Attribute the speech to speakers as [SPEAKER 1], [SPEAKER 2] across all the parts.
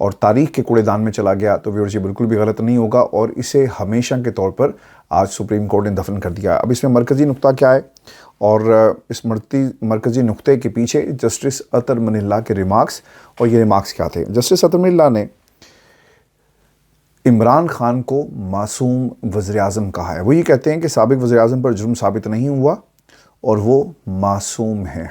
[SPEAKER 1] اور تاریخ کے کوڑے دان میں چلا گیا تو ویورز یہ بالکل بھی غلط نہیں ہوگا، اور اسے ہمیشہ کے طور پر آج سپریم کورٹ نے دفن کر دیا۔ اب اس میں مرکزی نقطہ کیا ہے، اور اس مرکزی نقطے کے پیچھے جسٹس اطہر من اللہ کے ریمارکس، اور یہ ریمارکس کیا تھے۔ جسٹس اطہر من اللہ نے عمران خان کو معصوم وزیراعظم کہا ہے۔ وہ یہ کہتے ہیں کہ سابق وزیراعظم پر جرم ثابت نہیں ہوا اور وہ معصوم ہیں۔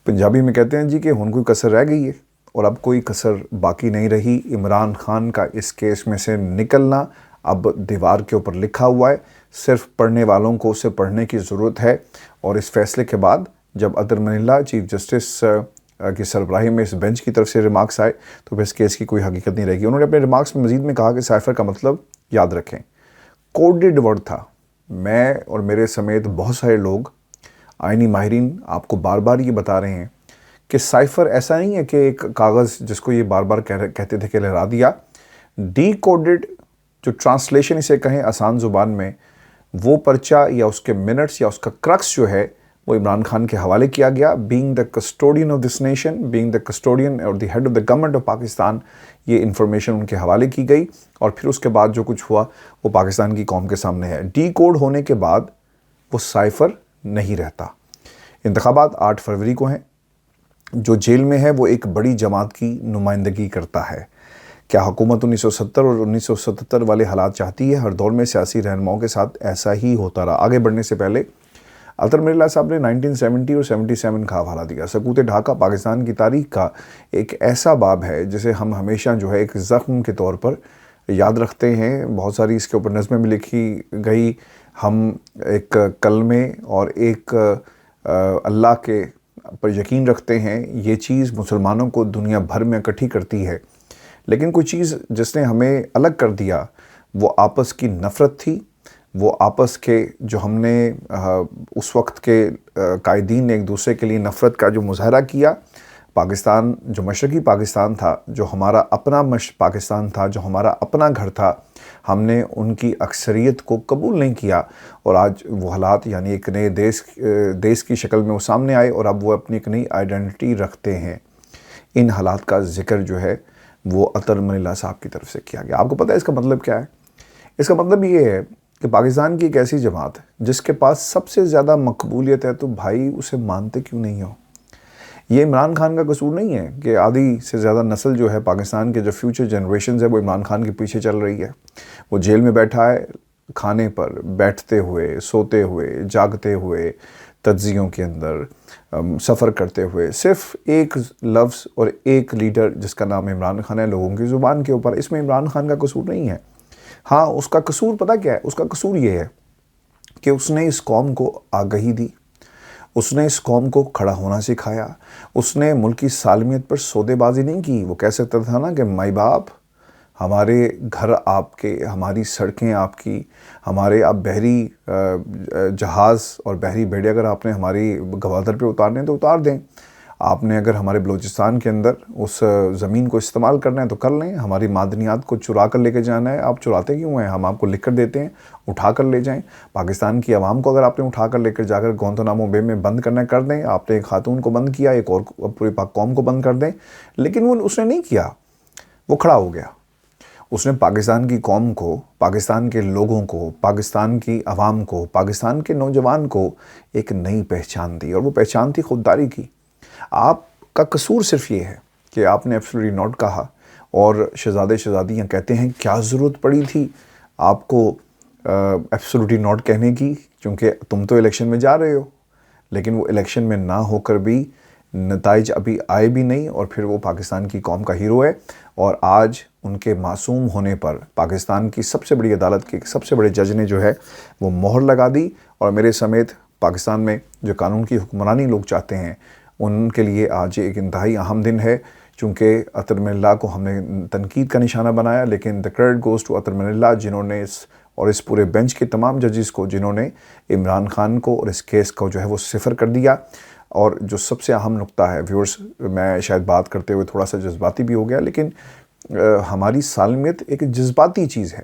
[SPEAKER 1] پنجابی میں کہتے ہیں جی کہ ہن کوئی کسر رہ گئی ہے، اور اب کوئی کسر باقی نہیں رہی۔ عمران خان کا اس کیس میں سے نکلنا اب دیوار کے اوپر لکھا ہوا ہے، صرف پڑھنے والوں کو اسے پڑھنے کی ضرورت ہے۔ اور اس فیصلے کے بعد جب اطہر من اللہ چیف جسٹس کی سربراہی میں اس بینچ کی طرف سے ریمارکس آئے تو پھر اس کیس کی کوئی حقیقت نہیں رہے گی۔ انہوں نے اپنے ریمارکس میں مزید میں کہا کہ سائفر کا مطلب یاد رکھیں، کوڈڈ ورڈ تھا۔ میں اور میرے سمیت بہت سارے لوگ آئینی ماہرین آپ کو بار بار یہ بتا رہے ہیں کہ سائفر ایسا نہیں ہے کہ ایک کاغذ جس کو یہ بار بار کہتے تھے کہ لہرا دیا۔ ڈی کوڈڈ جو ٹرانسلیشن اسے کہیں آسان زبان میں، وہ پرچہ یا اس کے منٹس یا اس کا کرکس جو ہے وہ عمران خان کے حوالے کیا گیا۔ Being the custodian of this nation, being the custodian اور the head of the government of Pakistan, یہ انفارمیشن ان کے حوالے کی گئی، اور پھر اس کے بعد جو کچھ ہوا وہ پاکستان کی قوم کے سامنے ہے۔ ڈی کوڈ ہونے کے بعد وہ سائفر نہیں رہتا۔ انتخابات 8 فروری کو ہیں۔ جو جیل میں ہے وہ ایک بڑی جماعت کی نمائندگی کرتا ہے۔ کیا حکومت 1970 اور 1977 والے حالات چاہتی ہے؟ ہر دور میں سیاسی رہنماؤں کے ساتھ ایسا ہی ہوتا رہا۔ آگے بڑھنے سے پہلے اطہر من اللہ صاحب نے 1970 اور 77 کا حوالہ دیا۔ سقوط ڈھاکہ پاکستان کی تاریخ کا ایک ایسا باب ہے جسے ہم ہمیشہ جو ہے ایک زخم کے طور پر یاد رکھتے ہیں۔ بہت ساری اس کے اوپر نظمیں بھی لکھی گئی۔ ہم ایک کلمے اور ایک اللہ کے پر یقین رکھتے ہیں۔ یہ چیز مسلمانوں کو دنیا بھر میں اکٹھی کرتی ہے، لیکن کوئی چیز جس نے ہمیں الگ کر دیا وہ آپس کی نفرت تھی۔ وہ آپس کے جو ہم نے اس وقت کے قائدین نے ایک دوسرے کے لیے نفرت کا جو مظاہرہ کیا۔ پاکستان جو مشرقی پاکستان تھا، جو ہمارا اپنا پاکستان تھا، جو ہمارا اپنا گھر تھا، ہم نے ان کی اکثریت کو قبول نہیں کیا، اور آج وہ حالات یعنی ایک نئے دیس کی شکل میں وہ سامنے آئے، اور اب وہ اپنی ایک نئی آئیڈینٹی رکھتے ہیں۔ ان حالات کا ذکر جو ہے وہ اطہر من اللہ صاحب کی طرف سے کیا گیا۔ آپ کو پتہ ہے اس کا مطلب کیا ہے؟ اس کا مطلب یہ ہے کہ پاکستان کی ایک ایسی جماعت جس کے پاس سب سے زیادہ مقبولیت ہے، تو بھائی اسے مانتے کیوں نہیں ہو؟ یہ عمران خان کا قصور نہیں ہے کہ آدھی سے زیادہ نسل جو ہے پاکستان کے جو فیوچر جنریشنز ہے وہ عمران خان کے پیچھے چل رہی ہے۔ وہ جیل میں بیٹھا ہے، کھانے پر بیٹھتے ہوئے، سوتے ہوئے، جاگتے ہوئے، تجزیوں کے اندر سفر کرتے ہوئے، صرف ایک لفظ اور ایک لیڈر جس کا نام عمران خان ہے لوگوں کی زبان کے اوپر۔ اس میں عمران خان کا قصور نہیں ہے۔ ہاں، اس کا قصور پتہ کیا ہے؟ اس کا قصور یہ ہے کہ اس نے اس قوم کو آگہی دی، اس نے اس قوم کو کھڑا ہونا سکھایا، اس نے ملکی سالمیت پر سودے بازی نہیں کی۔ وہ کہہ سکتا تھا نا کہ مائی باپ، ہمارے گھر آپ کے، ہماری سڑکیں آپ کی، ہمارے آپ بحری جہاز اور بحری بیڑے اگر آپ نے ہماری گوادر پہ اتارنے ہیں تو اتار دیں۔ آپ نے اگر ہمارے بلوچستان کے اندر اس زمین کو استعمال کرنا ہے تو کر لیں۔ ہماری معدنیات کو چرا کر لے کے جانا ہے، آپ چراتے کیوں ہیں؟ ہم آپ کو لکھ کر دیتے ہیں، اٹھا کر لے جائیں۔ پاکستان کی عوام کو اگر آپ نے اٹھا کر لے کر جا کر گوانتانامو بے میں بند کرنا ہے کر دیں۔ آپ نے ایک خاتون کو بند کیا، ایک اور پوری پاک قوم کو بند کر دیں، لیکن وہ اس نے نہیں کیا۔ وہ کھڑا ہو گیا۔ اس نے پاکستان کی قوم کو، پاکستان کے لوگوں کو، پاکستان کی عوام کو، پاکستان کے نوجوان کو ایک نئی پہچان دی، اور وہ پہچان تھی خودداری کی۔ آپ کا قصور صرف یہ ہے کہ آپ نے ایبسولوٹلی ناٹ کہا، اور شہزادے شہزادیاں کہتے ہیں کیا ضرورت پڑی تھی آپ کو ایبسولوٹلی ناٹ کہنے کی، کیونکہ تم تو الیکشن میں جا رہے ہو۔ لیکن وہ الیکشن میں نہ ہو کر بھی نتائج ابھی آئے بھی نہیں، اور پھر وہ پاکستان کی قوم کا ہیرو ہے، اور آج ان کے معصوم ہونے پر پاکستان کی سب سے بڑی عدالت کے سب سے بڑے جج نے جو ہے وہ مہر لگا دی۔ اور میرے سمیت پاکستان میں جو قانون کی حکمرانی لوگ چاہتے ہیں ان کے لیے آج ایک انتہائی اہم دن ہے، چونکہ اطہر من اللہ کو ہم نے تنقید کا نشانہ بنایا، لیکن the credit goes to اطہر من اللہ، جنہوں نے اس پورے بینچ کے تمام ججز کو، جنہوں نے عمران خان کو اور اس کیس کو جو ہے وہ صفر کر دیا۔ اور جو سب سے اہم نقطہ ہے ویورز، میں شاید بات کرتے ہوئے تھوڑا سا جذباتی بھی ہو گیا، لیکن ہماری سالمیت ایک جذباتی چیز ہے،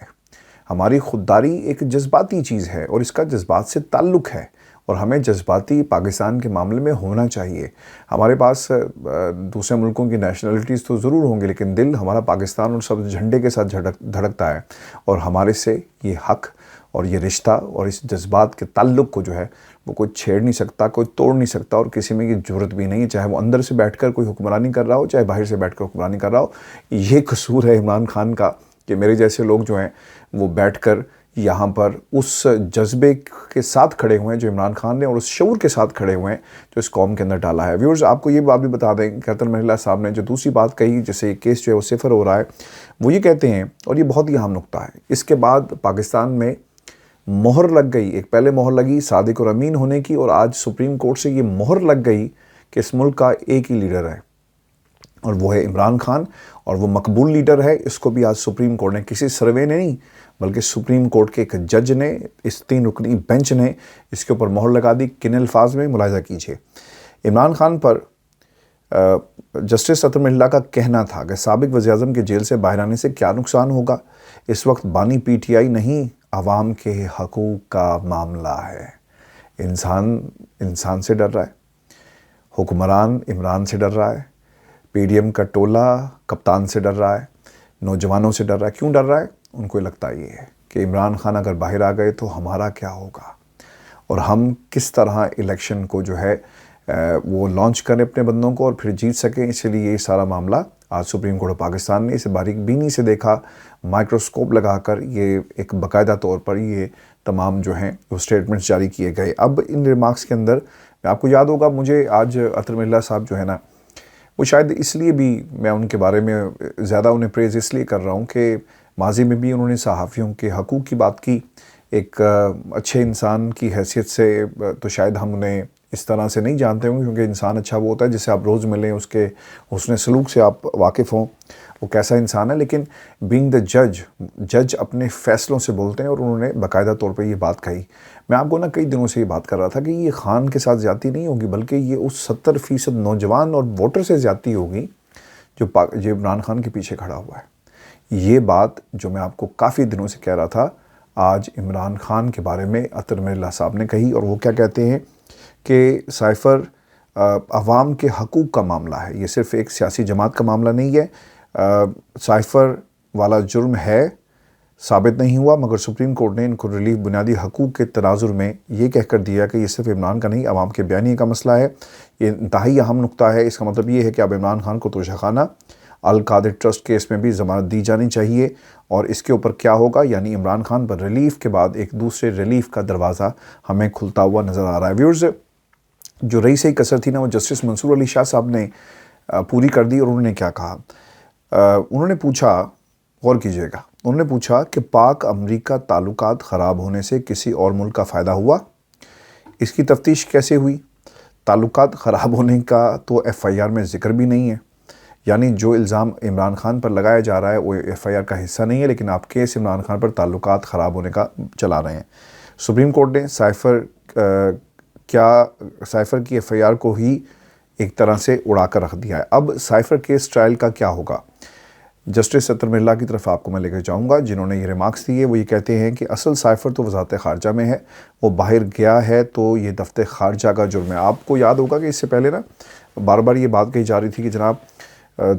[SPEAKER 1] ہماری خودداری ایک جذباتی چیز ہے، اور اس کا جذبات سے تعلق ہے، اور ہمیں جذباتی پاکستان کے معاملے میں ہونا چاہیے. ہمارے پاس دوسرے ملکوں کی نیشنلٹیز تو ضرور ہوں گے، لیکن دل ہمارا پاکستان اور سب جھنڈے کے ساتھ دھڑکتا ہے، اور ہمارے سے یہ حق اور یہ رشتہ اور اس جذبات کے تعلق کو جو ہے وہ کوئی چھیڑ نہیں سکتا، کوئی توڑ نہیں سکتا، اور کسی میں یہ جرت بھی نہیں ہے، چاہے وہ اندر سے بیٹھ کر کوئی حکمرانی کر رہا ہو، چاہے باہر سے بیٹھ کر حکمرانی کر رہا ہو. یہ قصور ہے عمران خان کا کہ میرے جیسے لوگ جو ہیں وہ بیٹھ کر یہاں پر اس جذبے کے ساتھ کھڑے ہوئے ہیں جو عمران خان نے، اور اس شعور کے ساتھ کھڑے ہوئے ہیں جو اس قوم کے اندر ڈالا ہے. ویورز، آپ کو یہ بات بھی بتا دیں کہ اطہر محی اللہ صاحب نے جو دوسری بات کہی، جسے کیس جو ہے وہ صفر ہو رہا ہے، وہ یہ کہتے ہیں، اور یہ بہت ہی اہم نقطہ ہے، اس کے بعد پاکستان میں مہر لگ گئی. ایک پہلے مہر لگی صادق اور امین ہونے کی، اور آج سپریم کورٹ سے یہ مہر لگ گئی کہ اس ملک کا ایک ہی لیڈر ہے، اور وہ ہے عمران خان، اور وہ مقبول لیڈر ہے. اس کو بھی آج سپریم کورٹ نے، کسی سروے نے نہیں بلکہ سپریم کورٹ کے ایک جج نے، اس 3 رکنی بینچ نے اس کے اوپر مہر لگا دی. کن الفاظ میں ملاحظہ کیجئے. عمران خان پر جسٹس اطہر محی اللہ کا کہنا تھا کہ سابق وزیر اعظم کے جیل سے باہر آنے سے کیا نقصان ہوگا، اس وقت بانی پی ٹی آئی نہیں، عوام کے حقوق کا معاملہ ہے. انسان سے ڈر رہا ہے، حکمران عمران سے ڈر رہا ہے، پی ڈی ایم کا ٹولہ کپتان سے ڈر رہا ہے، نوجوانوں سے ڈر رہا ہے. کیوں ڈر رہا ہے؟ ان کو لگتا یہ ہے کہ عمران خان اگر باہر آ گئے تو ہمارا کیا ہوگا، اور ہم کس طرح الیکشن کو جو ہے وہ لانچ کریں اپنے بندوں کو اور پھر جیت سکیں. اسی لیے یہ سارا معاملہ آج سپریم کورٹ آف پاکستان نے اسے باریک بینی سے دیکھا، مائکروسکوپ لگا کر یہ ایک باقاعدہ طور پر یہ تمام جو ہیں وہ سٹیٹمنٹس جاری کیے گئے. اب ان ریمارکس کے اندر آپ کو یاد ہوگا، مجھے آج اطہر محی اللہ صاحب جو ہے نا، وہ شاید اس لیے بھی میں ان کے بارے میں زیادہ انہیں پریز اس لیے کر رہا ہوں کہ ماضی میں بھی انہوں نے صحافیوں کے حقوق کی بات کی. ایک اچھے انسان کی حیثیت سے تو شاید ہم انہیں اس طرح سے نہیں جانتے ہوں، کیونکہ انسان اچھا وہ ہوتا ہے جسے آپ روز ملیں، اس کے حسن سلوک سے آپ واقف ہوں وہ کیسا انسان ہے. لیکن بینگ دا جج اپنے فیصلوں سے بولتے ہیں، اور انہوں نے باقاعدہ طور پہ یہ بات کہی. میں آپ کو نا کئی دنوں سے یہ بات کر رہا تھا کہ یہ خان کے ساتھ زیادتی نہیں ہوگی، بلکہ یہ اس 70% نوجوان اور ووٹر سے زیادتی ہوگی جو عمران خان کے پیچھے کھڑا ہوا ہے. یہ بات جو میں آپ کو کافی دنوں سے کہہ رہا تھا، آج عمران خان کے بارے میں اطہر محی اللہ صاحب نے کہی. اور وہ کیا کہتے ہیں کہ سائفر عوام کے حقوق کا معاملہ ہے، یہ صرف ایک سیاسی جماعت کا معاملہ نہیں ہے. سائفر والا جرم ہے، ثابت نہیں ہوا، مگر سپریم کورٹ نے ان کو ریلیف بنیادی حقوق کے تناظر میں یہ کہہ کر دیا کہ یہ صرف عمران کا نہیں، عوام کے بیانیے کا مسئلہ ہے. یہ انتہائی اہم نقطہ ہے. اس کا مطلب یہ ہے کہ اب عمران خان کو توشہ خانہ القادر ٹرسٹ کیس میں بھی ضمانت دی جانی چاہیے. اور اس کے اوپر کیا ہوگا، یعنی عمران خان پر ریلیف کے بعد ایک دوسرے ریلیف کا دروازہ ہمیں کھلتا ہوا نظر آ رہا ہے. ویورز، جو رہی صحیح کثر تھی نا، وہ جسٹس منصور علی شاہ صاحب نے پوری کر دی. اور انہوں نے کیا کہا، انہوں نے پوچھا، غور کیجئے گا، انہوں نے پوچھا کہ پاک امریکہ تعلقات خراب ہونے سے کسی اور ملک کا فائدہ ہوا؟ اس کی تفتیش کیسے ہوئی؟ تعلقات خراب ہونے کا تو ایف آئی آر میں ذکر بھی نہیں ہے. یعنی جو الزام عمران خان پر لگایا جا رہا ہے وہ ایف آئی آر کا حصہ نہیں ہے، لیکن آپ کیس عمران خان پر تعلقات خراب ہونے کا چلا رہے ہیں. سپریم کورٹ نے سائفر کی ایف آئی آر کو ہی ایک طرح سے اڑا کر رکھ دیا ہے. اب سائفر کیس ٹرائل کا کیا ہوگا؟ جسٹس اطہر محی اللہ کی طرف آپ کو میں لے کر جاؤں گا، جنہوں نے یہ ریمارکس دیے. وہ یہ کہتے ہیں کہ اصل سائفر تو وزارت خارجہ میں ہے، وہ باہر گیا ہے تو یہ دفتر خارجہ کا جرم ہے. آپ کو یاد ہوگا کہ اس سے پہلے نا بار بار یہ بات کہی جا رہی تھی کہ جناب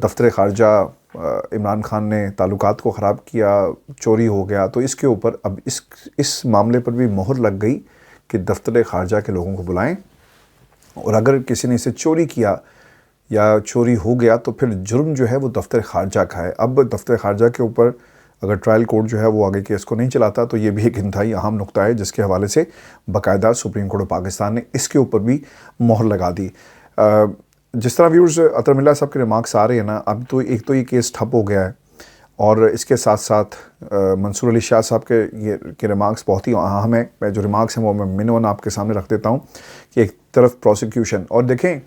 [SPEAKER 1] دفتر خارجہ عمران خان نے تعلقات کو خراب کیا، چوری ہو گیا. تو اس کے اوپر اب اس معاملے پر بھی مہر لگ گئی کہ دفتر خارجہ کے لوگوں کو بلائیں، اور اگر کسی نے اسے چوری کیا یا چوری ہو گیا تو پھر جرم جو ہے وہ دفتر خارجہ کا ہے. اب دفتر خارجہ کے اوپر اگر ٹرائل کورٹ جو ہے وہ آگے کیس کو نہیں چلاتا تو یہ بھی ایک انتہائی اہم نقطہ ہے، جس کے حوالے سے باقاعدہ سپریم کورٹ آف پاکستان نے اس کے اوپر بھی مہر لگا دی. جس طرح ویورز اطہر محی اللہ صاحب کے ریمارکس آ رہے ہیں نا، اب تو ایک تو یہ کیس ٹھپ ہو گیا ہے، اور اس کے ساتھ ساتھ منصور علی شاہ صاحب کے ریمارکس بہت ہی اہم ہیں. میں جو ریمارکس ہیں وہ میں منون آپ کے سامنے رکھ دیتا ہوں کہ ایک طرف پروسیکیوشن، اور دیکھیں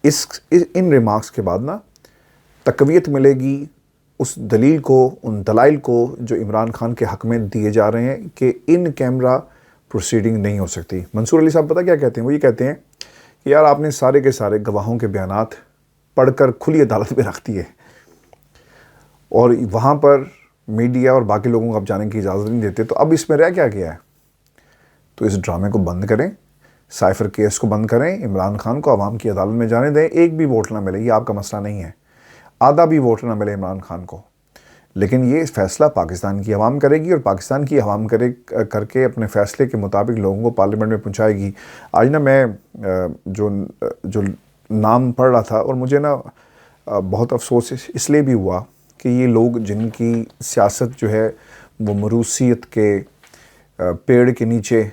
[SPEAKER 1] ان ریمارکس کے بعد نا تقویت ملے گی اس دلیل کو، ان دلائل کو جو عمران خان کے حق میں دیے جا رہے ہیں کہ ان کیمرہ پروسیڈنگ نہیں ہو سکتی. منصور علی صاحب پتہ کیا کہتے ہیں؟ وہ یہ کہتے ہیں کہ یار آپ نے سارے کے سارے گواہوں کے بیانات پڑھ کر کھلی عدالت میں رکھ دیے، اور وہاں پر میڈیا اور باقی لوگوں کو آپ جانے کی اجازت نہیں دیتے، تو اب اس میں رہ کیا گیا ہے؟ تو اس ڈرامے کو بند کریں، سائفر کیس کو بند کریں، عمران خان کو عوام کی عدالت میں جانے دیں، ایک بھی ووٹ نہ ملے، یہ آپ کا مسئلہ نہیں ہے، آدھا بھی ووٹ نہ ملے عمران خان کو، لیکن یہ فیصلہ پاکستان کی عوام کرے گی، اور پاکستان کی عوام کر کے اپنے فیصلے کے مطابق لوگوں کو پارلیمنٹ میں پہنچائے گی۔ آج نا میں جو نام پڑھ رہا تھا، اور مجھے نا بہت افسوس اس لیے بھی ہوا کہ یہ لوگ جن کی سیاست جو ہے وہ مروثیت کے پیڑ کے نیچے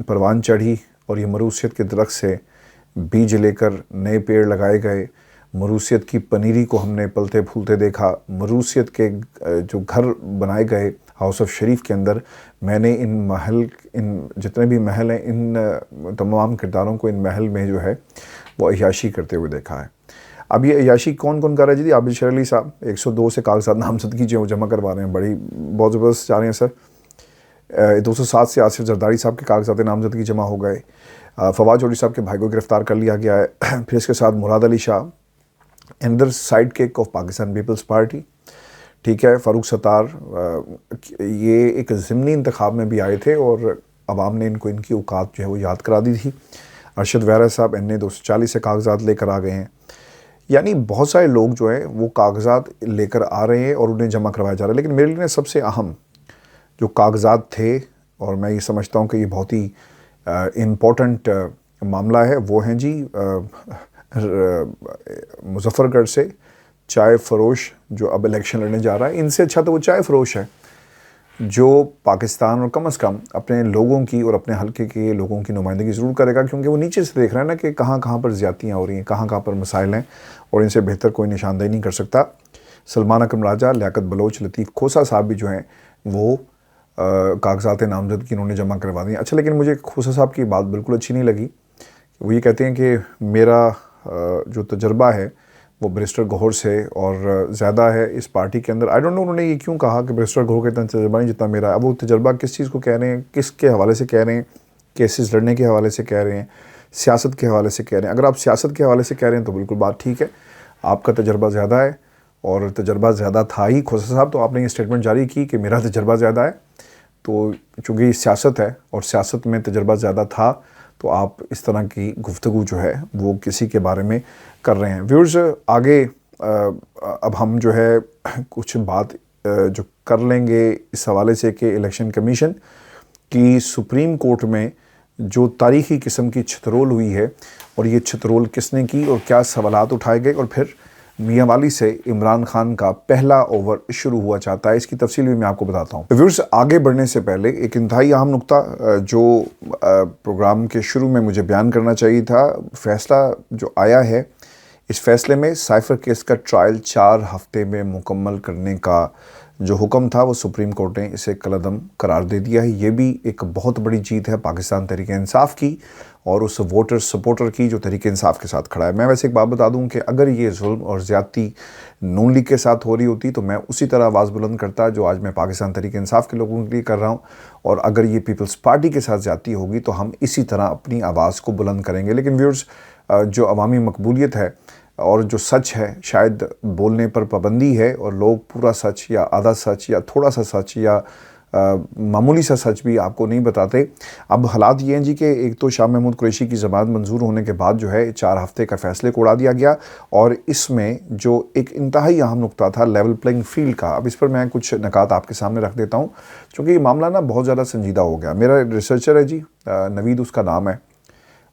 [SPEAKER 1] پروان چڑھی، اور یہ مروثیت کے درخت سے بیج لے کر نئے پیڑ لگائے گئے، مروثیت کی پنیری کو ہم نے پلتے پھولتے دیکھا، مروثیت کے جو گھر بنائے گئے ہاؤس آف شریف کے اندر، میں نے ان جتنے بھی محل ہیں، ان تمام کرداروں کو ان محل میں جو ہے وہ عیاشی کرتے ہوئے دیکھا ہے۔ اب یہ عیاشی کون کون کر رہا ہے جی؟ عابد شیر علی صاحب 102 سے کاغذات نامزدگی جو جمع کروا رہے ہیں، بہت زبردست جا رہے ہیں سر۔ 207 سے آصف زرداری صاحب کے کاغذات نامزدگی جمع ہو گئے۔ فواد چودھری صاحب کے بھائی کو گرفتار کر لیا گیا ہے۔ پھر اس کے ساتھ مراد علی شاہ، اندر side kick of Pakistan peoples party, ٹھیک ہے، فاروق ستار، یہ ایک ضمنی انتخاب میں بھی آئے تھے اور عوام نے ان کی اوقات جو ہے وہ یاد کرا دی تھی۔ ارشد ویرا صاحب NA 240 سے کاغذات لے کر آ گئے ہیں۔ یعنی بہت سارے لوگ جو ہیں وہ کاغذات لے کر آ رہے ہیں اور انہیں جمع کروایا جا رہا ہے، لیکن میرے لیے سب سے اہم جو کاغذات تھے، اور میں یہ سمجھتا ہوں کہ یہ بہت ہی امپورٹنٹ معاملہ ہے، وہ ہیں جی مظفر گڑھ سے چائے فروش جو اب الیکشن لڑنے جا رہا ہے۔ ان سے اچھا تو وہ چائے فروش ہے جو پاکستان اور کم از کم اپنے لوگوں کی اور اپنے حلقے کے لوگوں کی نمائندگی ضرور کرے گا، کیونکہ وہ نیچے سے دیکھ رہا ہے نا کہ کہاں کہاں پر زیادتیاں ہو رہی ہیں، کہاں کہاں پر مسائل ہیں، اور ان سے بہتر کوئی نشاندہی نہیں کر سکتا۔ سلمان اکرم راجہ، لیاقت بلوچ، لطیف کھوسہ صاحب بھی جو ہیں وہ کاغذات نامزدگی انہوں نے جمع کروا دی ہیں۔ اچھا، لیکن مجھے کھوسہ صاحب کی بات بالکل اچھی نہیں لگی۔ وہ یہ کہتے ہیں کہ میرا جو تجربہ ہے وہ بیرسٹر گوہر سے اور زیادہ ہے اس پارٹی کے اندر۔ آئی ڈونٹ نو انہوں نے یہ کیوں کہا کہ بیرسٹر گوہر کا اتنا تجربہ نہیں جتنا میرا۔ اب وہ تجربہ کس چیز کو کہہ رہے ہیں، کس کے حوالے سے کہہ رہے ہیں؟ کیسز لڑنے کے حوالے سے کہہ رہے ہیں، سیاست کے حوالے سے کہہ رہے ہیں؟ اگر آپ سیاست کے حوالے سے کہہ رہے ہیں تو بالکل بات ٹھیک ہے، آپ کا تجربہ زیادہ ہے، اور تجربہ زیادہ تھا ہی کھوسہ صاحب، تو آپ نے یہ اسٹیٹمنٹ جاری کی کہ میرا تجربہ زیادہ ہے، تو چونکہ یہ سیاست ہے اور سیاست میں تجربہ زیادہ تھا، تو آپ اس طرح کی گفتگو جو ہے وہ کسی کے بارے میں کر رہے ہیں۔ ویورز، آگے اب ہم جو ہے کچھ بات جو کر لیں گے اس حوالے سے کہ الیکشن کمیشن کی سپریم کورٹ میں جو تاریخی قسم کی چھترول ہوئی ہے، اور یہ چھترول کس نے کی اور کیا سوالات اٹھائے گئے، اور پھر میاں والی سے عمران خان کا پہلا اوور شروع ہوا چاہتا ہے، اس کی تفصیل بھی میں آپ کو بتاتا ہوں۔ ویورز، آگے بڑھنے سے پہلے ایک انتہائی اہم نقطہ جو پروگرام کے شروع میں مجھے بیان کرنا چاہیے تھا، فیصلہ جو آیا ہے، اس فیصلے میں سائفر کیس کا ٹرائل 4 ہفتے میں مکمل کرنے کا جو حکم تھا وہ سپریم کورٹ نے اسے کالعدم قرار دے دیا ہے۔ یہ بھی ایک بہت بڑی جیت ہے پاکستان تحریک انصاف کی اور اس ووٹر سپورٹر کی جو تحریک انصاف کے ساتھ کھڑا ہے۔ میں ویسے ایک بات بتا دوں کہ اگر یہ ظلم اور زیادتی نون لیگ کے ساتھ ہو رہی ہوتی تو میں اسی طرح آواز بلند کرتا جو آج میں پاکستان تحریک انصاف کے لوگوں کے لیے کر رہا ہوں، اور اگر یہ پیپلز پارٹی کے ساتھ زیادتی ہوگی تو ہم اسی طرح اپنی آواز کو بلند کریں گے۔ لیکن ویورز، جو عوامی مقبولیت ہے اور جو سچ ہے، شاید بولنے پر پابندی ہے، اور لوگ پورا سچ یا آدھا سچ یا تھوڑا سا سچ یا معمولی سا سچ بھی آپ کو نہیں بتاتے۔ اب حالات یہ ہیں جی کہ ایک تو شاہ محمود قریشی کی ضمانت منظور ہونے کے بعد جو ہے 4 ہفتے کا فیصلے کو اڑا دیا گیا، اور اس میں جو ایک انتہائی اہم نقطہ تھا لیول پلینگ فیلڈ کا، اب اس پر میں کچھ نکات آپ کے سامنے رکھ دیتا ہوں، چونکہ یہ معاملہ نا بہت زیادہ سنجیدہ ہو گیا۔ میرا ریسرچر ہے جی، نوید اس کا نام ہے،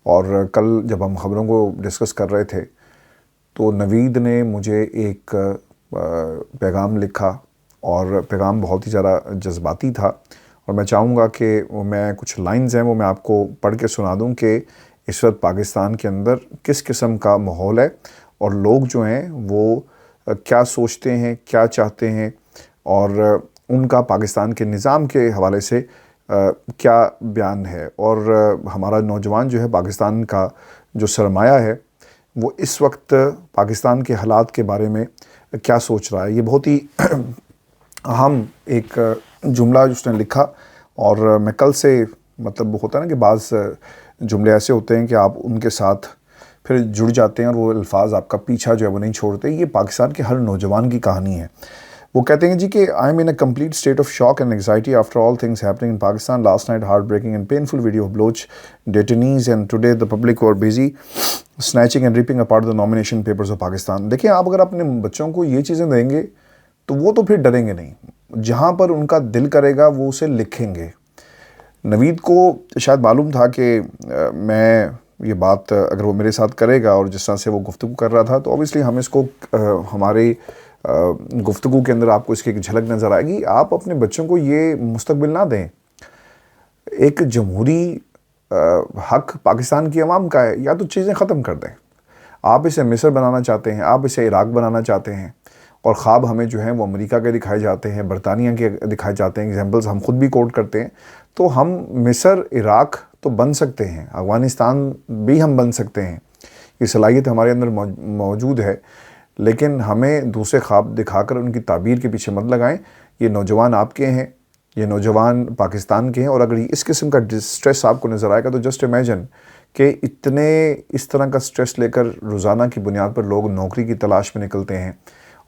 [SPEAKER 1] اور کل جب ہم خبروں کو ڈسکس کر رہے تھے تو نوید نے مجھے ایک پیغام لکھا، اور پیغام بہت ہی زیادہ جذباتی تھا، اور میں چاہوں گا کہ میں کچھ لائنز ہیں وہ میں آپ کو پڑھ کے سنا دوں کہ اس وقت پاکستان کے اندر کس قسم کا ماحول ہے، اور لوگ جو ہیں وہ کیا سوچتے ہیں، کیا چاہتے ہیں، اور ان کا پاکستان کے نظام کے حوالے سے کیا بیان ہے، اور ہمارا نوجوان جو ہے پاکستان کا جو سرمایہ ہے وہ اس وقت پاکستان کے حالات کے بارے میں کیا سوچ رہا ہے۔ یہ بہت ہی اہم ایک جملہ اس نے لکھا، اور میں کل سے مطلب ہوتا ہے نا کہ بعض جملے ایسے ہوتے ہیں کہ آپ ان کے ساتھ پھر جڑ جاتے ہیں اور وہ الفاظ آپ کا پیچھا جو ہے وہ نہیں چھوڑتے۔ یہ پاکستان کے ہر نوجوان کی کہانی ہے۔ وہ کہتے ہیں جی کہ I am in a complete state of shock and anxiety after all things happening in Pakistan last night heart breaking and painful video of Baloch detainees and today the public are busy snatching and ripping apart the nomination papers of Pakistan. دیکھیں آپ اگر اپنے بچوں کو یہ چیزیں دیں گے تو وہ تو پھر ڈریں گے نہیں. جہاں پر ان کا دل کرے گا وہ اسے لکھیں گے. نوید کو شاید معلوم تھا کہ میں یہ بات اگر وہ میرے ساتھ کرے گا اور جس طرح سے وہ گفتگو کر رہا تھا تو اوبیسلی ہم اس کو ہمارے گفتگو کے اندر آپ کو اس کی ایک جھلک نظر آئے گی. آپ اپنے بچوں کو یہ مستقبل نہ دیں. ایک جمہوری حق پاکستان کی عوام کا ہے, یا تو چیزیں ختم کر دیں. آپ اسے مصر بنانا چاہتے ہیں, آپ اسے عراق بنانا چاہتے ہیں, اور خواب ہمیں جو ہیں وہ امریکہ کے دکھائے جاتے ہیں, برطانیہ کے دکھائے جاتے ہیں, ایگزامپلز ہم خود بھی کوٹ کرتے ہیں. تو ہم مصر, عراق تو بن سکتے ہیں, افغانستان بھی ہم بن سکتے ہیں, یہ صلاحیت ہمارے اندر موجود ہے. لیکن ہمیں دوسرے خواب دکھا کر ان کی تعبیر کے پیچھے مت لگائیں. یہ نوجوان آپ کے ہیں, یہ نوجوان پاکستان کے ہیں, اور اگر اس قسم کا سٹریس آپ کو نظر آئے گا تو جسٹ امیجن کہ اتنے اس طرح کا سٹریس لے کر روزانہ کی بنیاد پر لوگ نوکری کی تلاش میں نکلتے ہیں,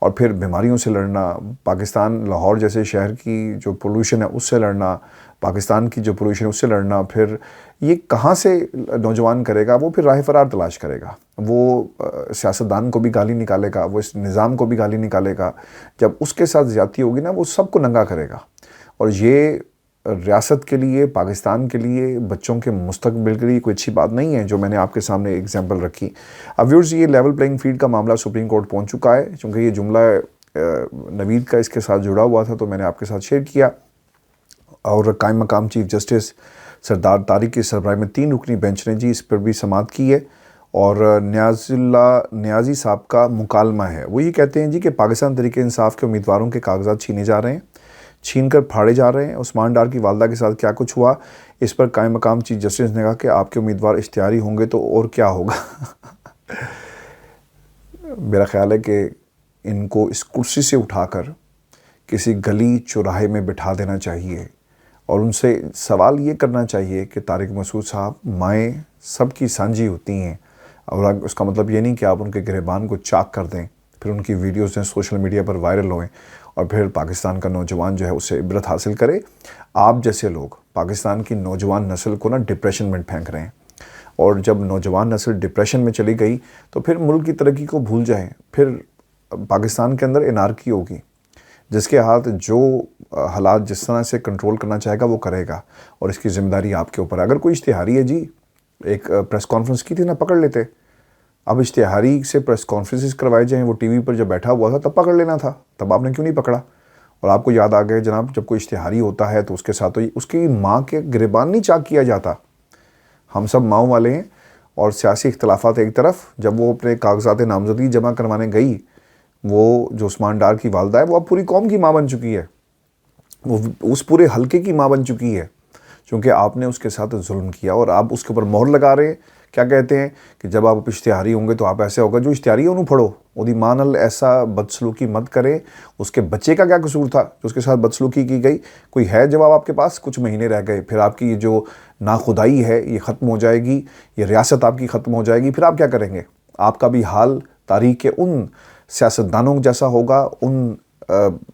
[SPEAKER 1] اور پھر بیماریوں سے لڑنا, پاکستان لاہور جیسے شہر کی جو پولوشن ہے اس سے لڑنا, پاکستان کی جو پولوشن ہے اس سے لڑنا, پھر یہ کہاں سے نوجوان کرے گا؟ وہ پھر راہ فرار تلاش کرے گا. وہ سیاستدان کو بھی گالی نکالے گا, وہ اس نظام کو بھی گالی نکالے گا. جب اس کے ساتھ زیادتی ہوگی نا, وہ سب کو ننگا کرے گا. اور یہ ریاست کے لیے, پاکستان کے لیے, بچوں کے مستقبل کے لیے کوئی اچھی بات نہیں ہے جو میں نے آپ کے سامنے ایگزامپل رکھی. اب ویورز, یہ لیول پلینگ فیلڈ کا معاملہ سپریم کورٹ پہنچ چکا ہے. چونکہ یہ جملہ نوید کا اس کے ساتھ جڑا ہوا تھا تو میں نے آپ کے ساتھ شیئر کیا. اور قائم مقام چیف جسٹس سردار طارق کی سربراہی میں 3 رکنی بینچ نے جی اس پر بھی سماعت کی ہے. اور نیازی صاحب کا مکالمہ ہے. وہ یہ کہتے ہیں جی کہ پاکستان تحریک انصاف کے امیدواروں کے کاغذات چھینے جا رہے ہیں, چھین کر پھاڑے جا رہے ہیں. عثمان ڈار کی والدہ کے ساتھ کیا کچھ ہوا, اس پر قائم مقام چیف جسٹس نے کہا کہ آپ کے امیدوار اشتہاری ہوں گے تو اور کیا ہوگا. میرا خیال ہے کہ ان کو اس کرسی سے اٹھا کر کسی گلی چوراہے میں بٹھا دینا چاہیے, اور ان سے سوال یہ کرنا چاہیے کہ طارق مسعود صاحب, مائیں سب کی سانجھی ہوتی ہیں, اور اس کا مطلب یہ نہیں کہ آپ ان کے گریبان کو چاک کر دیں, پھر ان کی ویڈیوز سوشل میڈیا پر وائرل ہوئیں, اور پھر پاکستان کا نوجوان جو ہے اس سے عبرت حاصل کرے. آپ جیسے لوگ پاکستان کی نوجوان نسل کو ڈپریشن میں پھینک رہے ہیں, اور جب نوجوان نسل ڈپریشن میں چلی گئی تو پھر ملک کی ترقی کو بھول جائیں. پھر پاکستان کے اندر انارکی ہوگی. جس کے ہاتھ جو حالات جس طرح سے کنٹرول کرنا چاہے گا وہ کرے گا, اور اس کی ذمہ داری آپ کے اوپر ہے. اگر کوئی اشتہاری ہے جی, ایک پریس کانفرنس کی تھی نا, پکڑ لیتے. اب اشتہاری سے پریس کانفرنسز کروائے جائیں, وہ ٹی وی پر جب بیٹھا ہوا تھا تب پکڑ لینا تھا, تب آپ نے کیوں نہیں پکڑا؟ اور آپ کو یاد آ گیا جناب, جب کوئی اشتہاری ہوتا ہے تو اس کے ساتھ تو اس کی ماں کے گریبان نہیں چاک کیا جاتا. ہم سب ماؤں والے ہیں, اور سیاسی اختلافات ایک طرف. جب وہ اپنے کاغذات نامزدگی جمع کروانے گئی, وہ جو عثمان ڈار کی والدہ ہے وہ اب پوری قوم کی ماں بن چکی ہے, وہ اس پورے حلقے کی ماں بن چکی ہے, چونکہ آپ نے اس کے ساتھ ظلم کیا, اور آپ اس کے اوپر مہر لگا رہے ہیں. کیا کہتے ہیں کہ جب آپ اشتہاری ہوں گے تو آپ ایسے ہوگا. جو اشتہاری ہے انہوں پڑھو, وہ ماں نال ایسا بدسلوکی مت کرے. اس کے بچے کا کیا قصور تھا جو اس کے ساتھ بدسلوکی کی گئی؟ کوئی ہے جواب آپ کے پاس؟ کچھ مہینے رہ گئے, پھر آپ کی یہ جو ناخدائی ہے یہ ختم ہو جائے گی, یہ ریاست آپ کی ختم ہو جائے گی. پھر آپ کیا کریں گے؟ آپ کا بھی حال تاریخ کے ان سیاستدانوں جیسا ہوگا, ان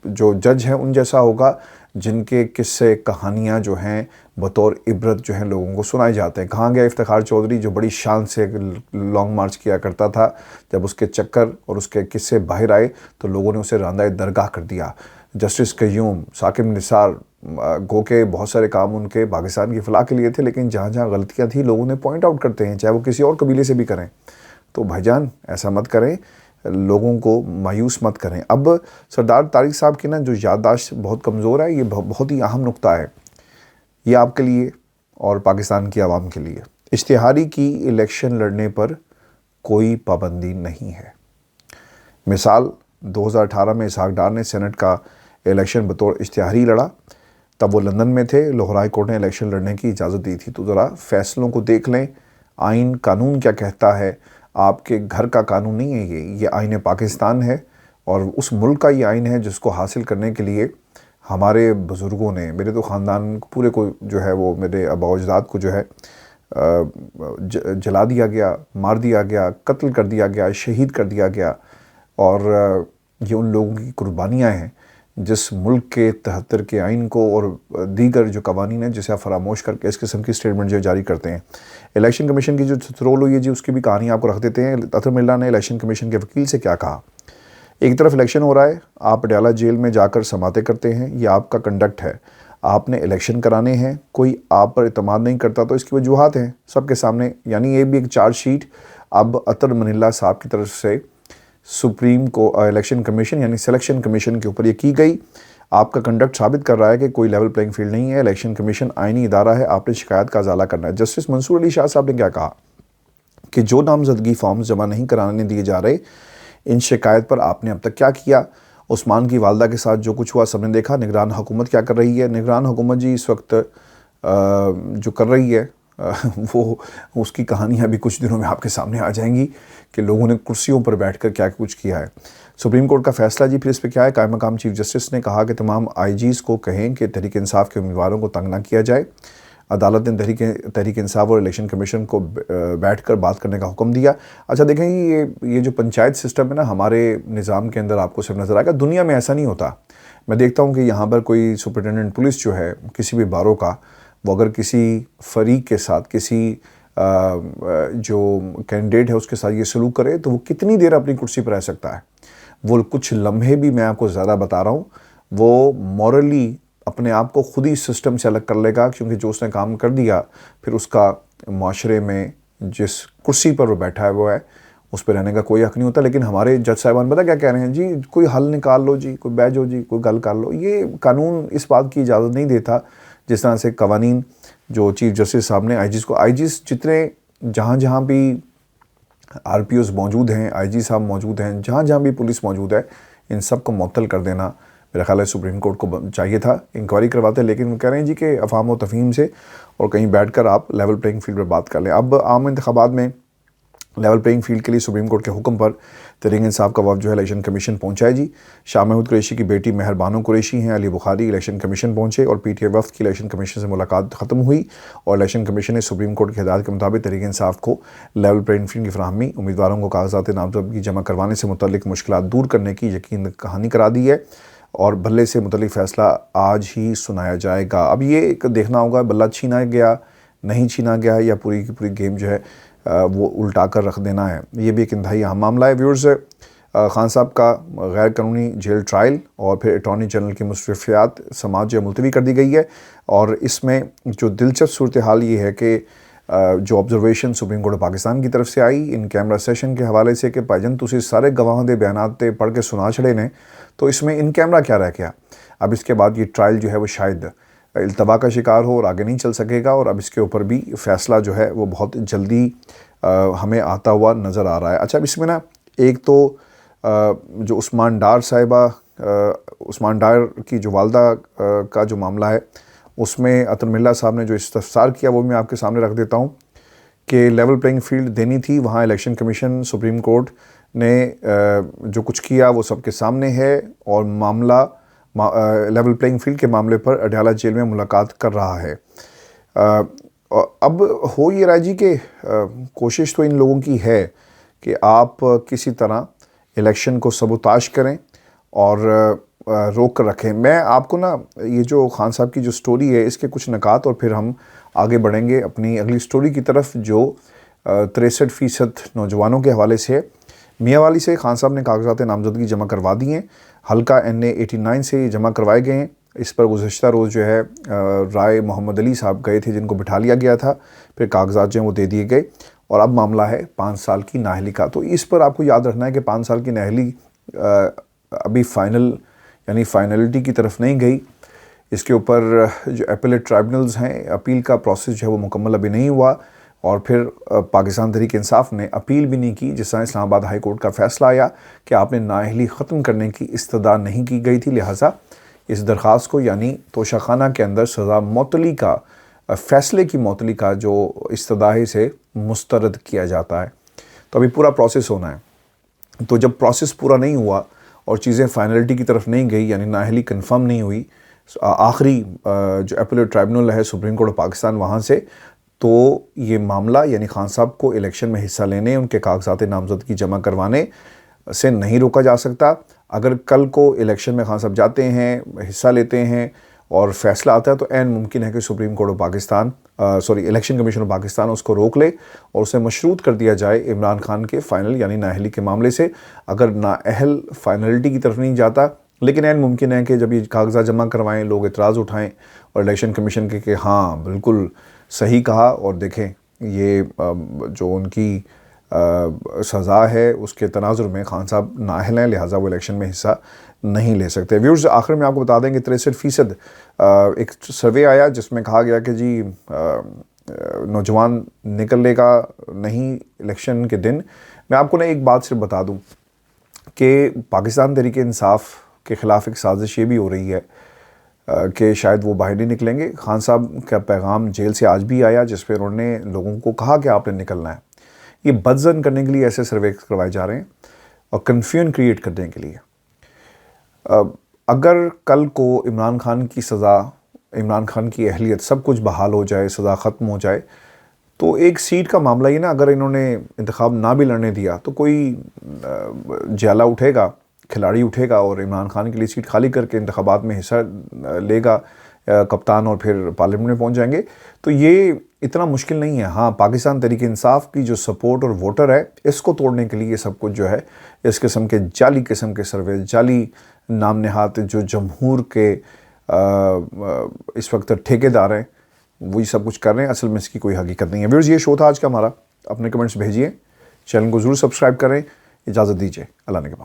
[SPEAKER 1] جو جج ہیں ان جیسا ہوگا جن کے قصے کہانیاں جو ہیں بطور عبرت جو ہیں لوگوں کو سنائے جاتے ہیں. کہاں گیا افتخار چودھری جو بڑی شان سے لانگ مارچ کیا کرتا تھا؟ جب اس کے چکر اور اس کے قصے باہر آئے تو لوگوں نے اسے راندہ درگاہ کر دیا. جسٹس قیوم, ثاقب نثار, گو کہ بہت سارے کام ان کے پاکستان کی فلاح کے لیے تھے, لیکن جہاں جہاں غلطیاں تھیں لوگوں نے پوائنٹ آؤٹ کرتے ہیں, چاہے وہ کسی اور قبیلے سے بھی کریں. تو بھائی جان ایسا مت کریں, لوگوں کو مایوس مت کریں. اب سردار طارق صاحب کی نا جو یادداشت بہت کمزور ہے, یہ بہت ہی اہم نقطہ ہے, یہ آپ کے لیے اور پاکستان کی عوام کے لیے. اشتہاری کی الیکشن لڑنے پر کوئی پابندی نہیں ہے. مثال 2018 میں اسحاق ڈار نے سینٹ کا الیکشن بطور اشتہاری لڑا, تب وہ لندن میں تھے, لاہور ہائی کورٹ نے الیکشن لڑنے کی اجازت دی تھی. تو ذرا فیصلوں کو دیکھ لیں, آئین قانون کیا کہتا ہے. آپ کے گھر کا قانون نہیں ہے یہ آئین پاکستان ہے, اور اس ملک کا یہ آئین ہے جس کو حاصل کرنے کے لیے ہمارے بزرگوں نے, میرے تو خاندان پورے کو جو ہے وہ میرے آباء و اجداد کو جو ہے جلا دیا گیا, مار دیا گیا, قتل کر دیا گیا, شہید کر دیا گیا. اور یہ ان لوگوں کی قربانیاں ہیں جس ملک کے 73 کے آئین کو اور دیگر جو قوانین ہیں جسے آپ فراموش کر کے اس قسم کی سٹیٹمنٹ جو جاری کرتے ہیں. الیکشن کمیشن کی جو تھرول ہوئی ہے جی اس کی بھی کہانی آپ کو رکھ دیتے ہیں. اطہر ملا نے الیکشن کمیشن کے وکیل سے کیا کہا. ایک طرف الیکشن ہو رہا ہے، آپ پٹیالہ جیل میں جا کر سماعتیں کرتے ہیں، یہ آپ کا کنڈکٹ ہے. آپ نے الیکشن کرانے ہیں، کوئی آپ پر اعتماد نہیں کرتا تو اس کی وجوہات ہیں سب کے سامنے. یعنی یہ بھی ایک چارج شیٹ اب اطہر منیلا صاحب کی طرف سے سپریم کو الیکشن کمیشن یعنی سلیکشن کمیشن کے اوپر یہ کی گئی. آپ کا کنڈکٹ ثابت کر رہا ہے کہ کوئی لیول پلینگ فیلڈ نہیں ہے. الیکشن کمیشن آئینی ادارہ ہے، آپ نے شکایت کا ازالہ کرنا ہے. جسٹس منصور علی شاہ صاحب نے کیا کہا کہ جو نامزدگی فارمز جمع نہیں کرانے دیے جا رہے، ان شکایت پر آپ نے اب تک کیا کیا. عثمان کی والدہ کے ساتھ جو کچھ ہوا سب نے دیکھا. نگران حکومت کیا کر رہی ہے. نگران حکومت جی اس وقت جو کر رہی ہے وہ اس کی کہانیاں بھی کچھ دنوں میں آپ کے سامنے آ جائیں گی کہ لوگوں نے کرسیوں پر بیٹھ کر کیا کچھ کیا ہے. سپریم کورٹ کا فیصلہ جی پھر اس پہ کیا ہے. قائم مقام چیف جسٹس نے کہا کہ تمام آئی جیز کو کہیں کہ تحریک انصاف کے امیدواروں کو تنگ نہ کیا جائے. عدالت نے تحریک انصاف اور الیکشن کمیشن کو بیٹھ کر بات کرنے کا حکم دیا. اچھا دیکھیں یہ جو پنچایت سسٹم ہے نا ہمارے نظام کے اندر آپ کو صرف نظر آئے گا، دنیا میں ایسا نہیں ہوتا. میں دیکھتا ہوں کہ یہاں پر کوئی سپرنٹینڈنٹ پولیس جو ہے کسی بھی باروں کا، وہ اگر کسی فریق کے ساتھ کسی جو کینڈیڈیٹ ہے اس کے ساتھ یہ سلوک کرے تو وہ کتنی دیر اپنی کرسی پر رہ سکتا ہے. وہ کچھ لمحے بھی میں آپ کو زیادہ بتا رہا ہوں، وہ مورلی اپنے آپ کو خود ہی سسٹم سے الگ کر لے گا، کیونکہ جو اس نے کام کر دیا پھر اس کا معاشرے میں جس کرسی پر وہ بیٹھا ہے وہ ہے اس پہ رہنے کا کوئی حق نہیں ہوتا. لیکن ہمارے جج صاحبان پتہ کیا کہہ رہے ہیں جی کوئی حل نکال لو جی، کوئی بیٹھ جاؤ جی، کوئی گل کر لو. یہ قانون اس بات کی اجازت نہیں دیتا. جس طرح سے قوانین جو چیف جسٹس صاحب نے آئی جیز جتنے جہاں بھی آر پی اوز موجود ہیں، آئی جی صاحب موجود ہیں، جہاں بھی پولیس موجود ہے، ان سب کو معطل کر دینا میرا خیال ہے سپریم کورٹ کو چاہیے تھا. انکوائری کرواتے، لیکن وہ کہہ رہے ہیں جی کہ افہام و تفہیم سے اور کہیں بیٹھ کر آپ لیول پلینگ فیلڈ پر بات کر لیں. اب عام انتخابات میں لیول پلینگ فیلڈ کے لیے سپریم کورٹ کے حکم پر تحریک انصاف کا وفد جو ہے الیکشن کمیشن پہنچا ہے جی. شاہ محمود قریشی کی بیٹی مہر بانو قریشی ہیں، علی بخاری الیکشن کمیشن پہنچے اور پی ٹی آئی وفد کی الیکشن کمیشن سے ملاقات ختم ہوئی اور الیکشن کمیشن نے سپریم کورٹ کی ہدایت کے مطابق تحریک انصاف کو لیول پلینگ فیلڈ کی فراہمی، امیدواروں کو کاغذات نامزدگی جمع کروانے سے متعلق مشکلات دور کرنے کی یقین دہانی کرا دی ہے اور بلے سے متعلق فیصلہ آج ہی سنایا جائے گا. اب یہ ایک دیکھنا ہوگا بلہ چھینا گیا نہیں چھینا گیا یا پوری کی پوری گیم جو ہے وہ الٹا کر رکھ دینا ہے. یہ بھی ایک انتہائی اہم معاملہ ہے. ویورز، خان صاحب کا غیر قانونی جیل ٹرائل اور پھر اٹارنی جنرل کی مصروفیات سماعت جو ملتوی کر دی گئی ہے اور اس میں جو دلچسپ صورتحال یہ ہے کہ جو آبزرویشن سپریم کورٹ پاکستان کی طرف سے آئی ان کیمرہ سیشن کے حوالے سے کہ بھائی تسی سارے گواہاں دے بیانات تے پڑھ کے سنا چھڑے نے تو اس میں ان کیمرہ کیا رہ گیا. اب اس کے بعد یہ ٹرائل جو ہے وہ شاید التوا کا شکار ہو اور آگے نہیں چل سکے گا اور اب اس کے اوپر بھی فیصلہ جو ہے وہ بہت جلدی ہمیں آتا ہوا نظر آ رہا ہے. اچھا اب اس میں نا ایک تو جو عثمان ڈار صاحبہ عثمان ڈار کی جو والدہ کا جو معاملہ ہے اس میں اطہر ملا صاحب نے جو استفسار کیا وہ میں آپ کے سامنے رکھ دیتا ہوں کہ لیول پلینگ فیلڈ دینی تھی. وہاں الیکشن کمیشن سپریم کورٹ نے جو کچھ کیا وہ سب کے سامنے ہے اور معاملہ لیول پلینگ فیلڈ کے معاملے پر اڈیالہ جیل میں ملاقات کر رہا ہے. اب ہو یہ رہا جی کہ کوشش تو ان لوگوں کی ہے کہ آپ کسی طرح الیکشن کو سبوتاش کریں اور روک کر رکھیں. میں آپ کو نا یہ جو خان صاحب کی جو سٹوری ہے اس کے کچھ نکات اور پھر ہم آگے بڑھیں گے اپنی اگلی سٹوری کی طرف جو 63% نوجوانوں کے حوالے سے. میاں والی سے خان صاحب نے کاغذات نامزدگی جمع کروا دی ہیں. حلقہ NA 89 سے یہ جمع کروائے گئے ہیں. اس پر گزشتہ روز جو ہے رائے محمد علی صاحب گئے تھے جن کو بٹھا لیا گیا تھا، پھر کاغذات جو ہیں وہ دے دیے گئے اور اب معاملہ ہے 5 سال کی نااہلی کا. تو اس پر آپ کو یاد رکھنا ہے کہ 5 سال کی نااہلی ابھی فائنلٹی کی طرف نہیں گئی. اس کے اوپر جو اپیلیٹ ٹرائبونلز ہیں اپیل کا پروسیس جو ہے وہ مکمل ابھی نہیں ہوا اور پھر پاکستان تحریک انصاف نے اپیل بھی نہیں کی. جس طرح اسلام آباد ہائی کورٹ کا فیصلہ آیا کہ آپ نے نااہلی ختم کرنے کی استدعا نہیں کی گئی تھی، لہٰذا اس درخواست کو یعنی توشہ خانہ کے اندر سزا معطلی کا فیصلے کی معطلی کا جو استدعا ہے اسے مسترد کیا جاتا ہے. تو ابھی پورا پروسیس ہونا ہے. تو جب پروسیس پورا نہیں ہوا اور چیزیں فائنلٹی کی طرف نہیں گئی یعنی نااہلی کنفرم نہیں ہوئی، آخری جو اپیلیٹ ٹرائبونل ہے سپریم کورٹ آف پاکستان وہاں سے، تو یہ معاملہ یعنی خان صاحب کو الیکشن میں حصہ لینے، ان کے کاغذات نامزدگی جمع کروانے سے نہیں روکا جا سکتا. اگر کل کو الیکشن میں خان صاحب جاتے ہیں، حصہ لیتے ہیں اور فیصلہ آتا ہے تو عین ممکن ہے کہ supreme court of Pakistan election commission of Pakistan اس کو روک لے اور اسے مشروط کر دیا جائے عمران خان کے فائنل یعنی نااہلی کے معاملے سے. اگر نااہل فائنلٹی کی طرف نہیں جاتا، لیکن عین ممکن ہے کہ جب یہ کاغذات جمع کروائیں، لوگ اعتراض اٹھائیں اور الیکشن کمیشن کے کہ ہاں بالکل صحیح کہا، اور دیکھیں یہ جو ان کی سزا ہے اس کے تناظر میں خان صاحب نااہل ہیں، لہٰذا وہ الیکشن میں حصہ نہیں لے سکتے. ویورز، آخر میں آپ کو بتا دیں کہ 63% ایک سروے آیا جس میں کہا گیا کہ جی نوجوان نکلنے کا نہیں الیکشن کے دن. میں آپ کو ایک بات صرف بتا دوں کہ پاکستان تحریک انصاف کے خلاف ایک سازش یہ بھی ہو رہی ہے کہ شاید وہ باہر نہیں نکلیں گے. خان صاحب کا پیغام جیل سے آج بھی آیا جس پہ انہوں نے لوگوں کو کہا کہ آپ نے نکلنا ہے. یہ بدظن کرنے کے لیے ایسے سروے کروائے جا رہے ہیں اور کنفیوژن کریٹ کرنے کے لیے. اگر کل کو عمران خان کی سزا، عمران خان کی اہلیت سب کچھ بحال ہو جائے، سزا ختم ہو جائے، تو ایک سیٹ کا معاملہ یہ نا، اگر انہوں نے انتخاب نہ بھی لڑنے دیا تو کوئی جیلا اٹھے گا، کھلاڑی اٹھے گا اور عمران خان کے لیے سیٹ خالی کر کے انتخابات میں حصہ لے گا کپتان، اور پھر پارلیمنٹ میں پہنچ جائیں گے. تو یہ اتنا مشکل نہیں ہے. ہاں، پاکستان تحریک انصاف کی جو سپورٹ اور ووٹر ہے، اس کو توڑنے کے لیے یہ سب کچھ جو ہے، اس قسم کے جعلی قسم کے سروے، جعلی نام نہاد جو جمہور کے اس وقت ٹھیکیدار ہیں، وہی سب کچھ کر رہے ہیں. اصل میں اس کی کوئی حقیقت نہیں ہے. ویورز، یہ شو تھا آج کا ہمارا. اپنے کمنٹس بھیجیے، چینل کو ضرور سبسکرائب کریں. اجازت دیجیے، اللہ نے کے بعد.